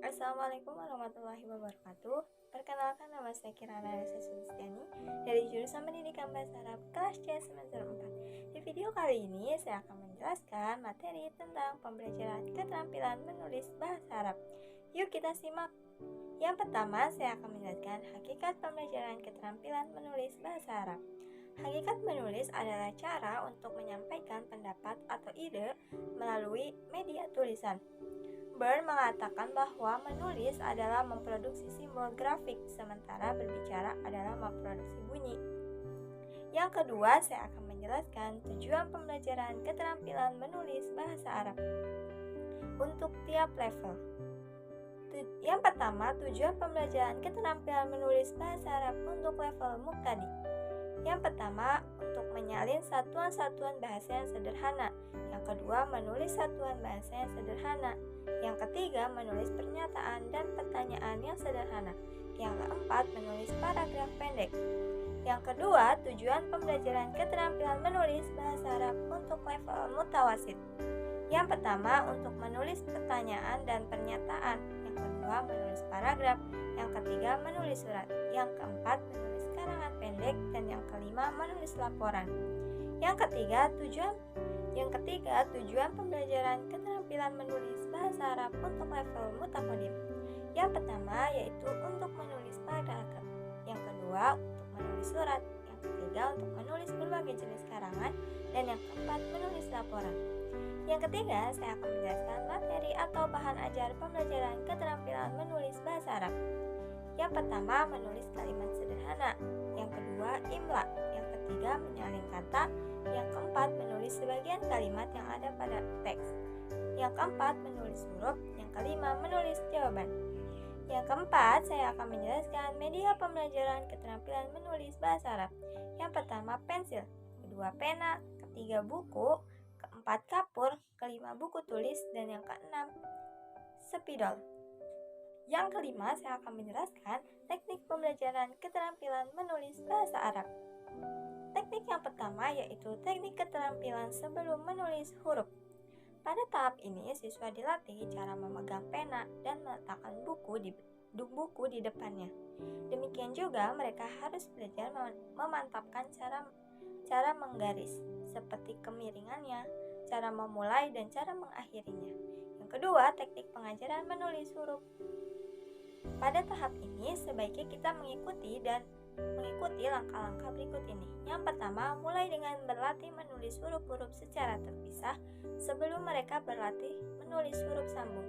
Assalamualaikum warahmatullahi wabarakatuh. Perkenalkan, nama saya Kirana Resa Sulistiani dari jurusan Pendidikan Bahasa Arab kelas C semester 4. Di video kali ini saya akan menjelaskan materi tentang pembelajaran keterampilan menulis bahasa Arab. Yuk kita simak. Yang pertama, saya akan menjelaskan hakikat pembelajaran keterampilan menulis bahasa Arab. Hakikat menulis adalah cara untuk menyampaikan pendapat atau ide melalui media tulisan. Byrne mengatakan bahwa menulis adalah memproduksi simbol grafik, sementara berbicara adalah memproduksi bunyi. Yang kedua, saya akan menjelaskan tujuan pembelajaran keterampilan menulis bahasa Arab untuk tiap level. Yang pertama, tujuan pembelajaran keterampilan menulis bahasa Arab untuk level mubtadi. Yang pertama, untuk menyalin satuan-satuan bahasa yang sederhana. Yang kedua, menulis satuan bahasa yang sederhana. Yang ketiga, menulis pernyataan dan pertanyaan yang sederhana. Yang keempat, menulis paragraf pendek. Yang kedua, tujuan pembelajaran keterampilan menulis bahasa Arab untuk level mutawasid. Yang pertama, untuk menulis pertanyaan dan pernyataan. Yang kedua, menulis paragraf. Yang ketiga, menulis surat. Yang keempat, menulis karangan pendek. Dan yang kelima, menulis laporan. Yang ketiga, tujuan pembelajaran keterampilan menulis bahasa Arab untuk level mutaqaddim. Yang pertama yaitu untuk menulis paragraf. Yang kedua, untuk menulis surat. Yang ketiga, untuk menulis berbagai jenis karangan. Dan yang keempat, menulis laporan. Yang ketiga, saya akan menjelaskan materi atau bahan ajar pembelajaran keterampilan menulis bahasa Arab. Yang pertama, menulis kalimat sederhana. Yang kedua, imla. Yang ketiga, menyalin kata. Yang keempat, menulis sebagian kalimat yang ada pada teks. Yang keempat, menulis huruf. Yang kelima, menulis jawaban. Yang keempat, saya akan menjelaskan media pembelajaran keterampilan menulis bahasa Arab. Yang pertama, pensil. Kedua, pena. Ketiga, buku. Keempat, kapur. Kelima, buku tulis. Dan yang keenam, spidol. Yang kelima, saya akan menjelaskan teknik pembelajaran keterampilan menulis bahasa Arab. Teknik yang pertama yaitu teknik keterampilan sebelum menulis huruf. Pada tahap ini, siswa dilatih cara memegang pena dan meletakkan buku di depannya. Demikian juga mereka harus belajar memantapkan cara menggaris, seperti kemiringannya, cara memulai dan cara mengakhirinya. Yang kedua, teknik pengajaran menulis huruf. Pada tahap ini, sebaiknya kita mengikuti langkah-langkah berikut ini. Yang pertama, mulai dengan berlatih menulis huruf-huruf secara terpisah sebelum mereka berlatih menulis huruf sambung.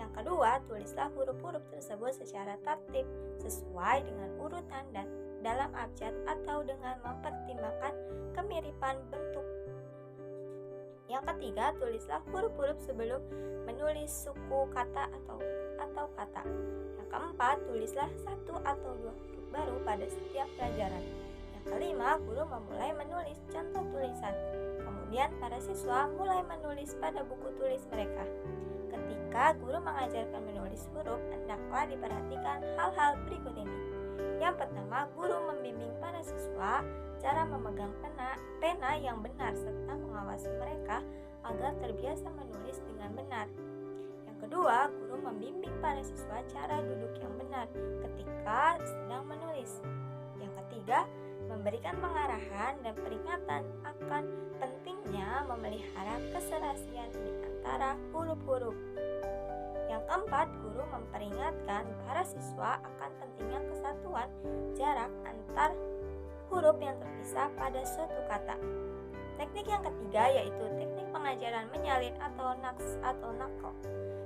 Yang kedua, tulislah huruf-huruf tersebut secara tertib sesuai dengan urutan dan dalam abjad atau dengan mempertimbangkan kemiripan bentuk. Yang ketiga, tulislah huruf-huruf sebelum menulis suku kata atau kata. Yang keempat, tulislah satu atau dua huruf baru pada setiap pelajaran. Yang kelima, guru memulai menulis contoh tulisan. Kemudian para siswa mulai menulis pada buku tulis mereka. Ketika guru mengajarkan menulis huruf, hendaklah diperhatikan hal-hal berikut ini. Yang pertama, guru membimbing para siswa cara memegang pena yang benar serta mengawasi mereka agar terbiasa menulis dengan benar. Yang kedua, guru membimbing para siswa cara duduk yang benar ketika sedang menulis. Yang ketiga, memberikan pengarahan dan peringatan akan pentingnya memelihara keserasian di antara huruf-huruf. Yang keempat, guru memperingatkan para siswa akan pentingnya kesatuan jarak antar huruf yang terpisah pada suatu kata. Teknik yang ketiga yaitu teknik pengajaran menyalin atau naqs atau naql.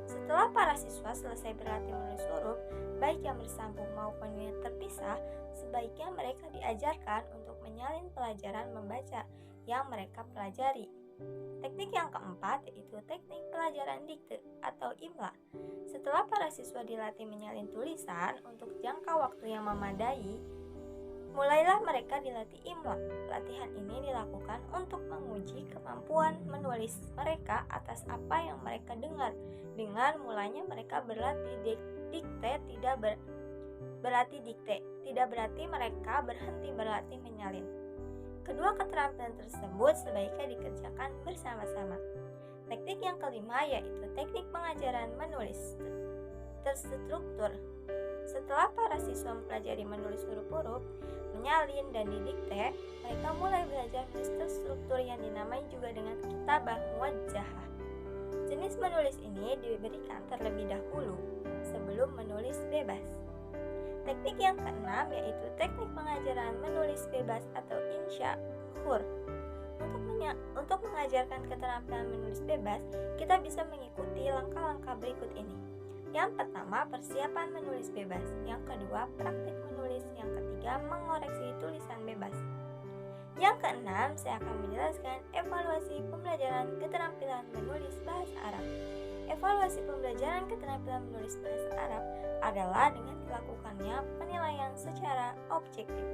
Setelah para siswa selesai berlatih menulis huruf, baik yang bersambung maupun yang terpisah, sebaiknya mereka diajarkan untuk menyalin pelajaran membaca yang mereka pelajari. Teknik yang keempat yaitu teknik pelajaran dikte atau imla. Setelah para siswa dilatih menyalin tulisan untuk jangka waktu yang memadai, mulailah mereka dilatih imla. Latihan ini dilakukan untuk menguji kemampuan menulis mereka atas apa yang mereka dengar. Dengan mulanya mereka berlatih dikte tidak berarti mereka berhenti berlatih menyalin. Kedua keterampilan tersebut sebaiknya dikerjakan bersama-sama. Teknik yang kelima yaitu teknik pengajaran menulis. terstruktur. Setelah para siswa mempelajari menulis huruf-huruf, menyalin, dan didikte, mereka mulai belajar menulis terstruktur yang dinamai juga dengan kitabah muwajjahah. Jenis menulis ini diberikan terlebih dahulu sebelum menulis bebas. Teknik yang keenam yaitu teknik pengajaran menulis bebas atau insya khur. Untuk mengajarkan keterampilan menulis bebas, kita bisa mengikuti langkah-langkah berikut ini. Yang pertama, persiapan menulis bebas. Yang kedua, praktik menulis. Yang ketiga, mengoreksi tulisan bebas. Yang keenam, saya akan menjelaskan evaluasi pembelajaran keterampilan menulis bahasa Arab. Evaluasi pembelajaran keterampilan menulis bahasa Arab adalah dengan dilakukannya penilaian secara objektif.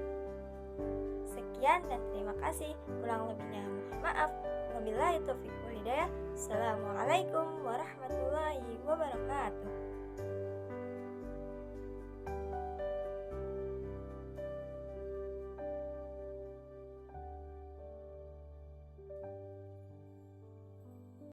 Sekian dan terima kasih. Kurang lebihnya mohon maaf. Wabillahi taufiq wal hidayah. Assalamualaikum warahmatullahi wabarakatuh.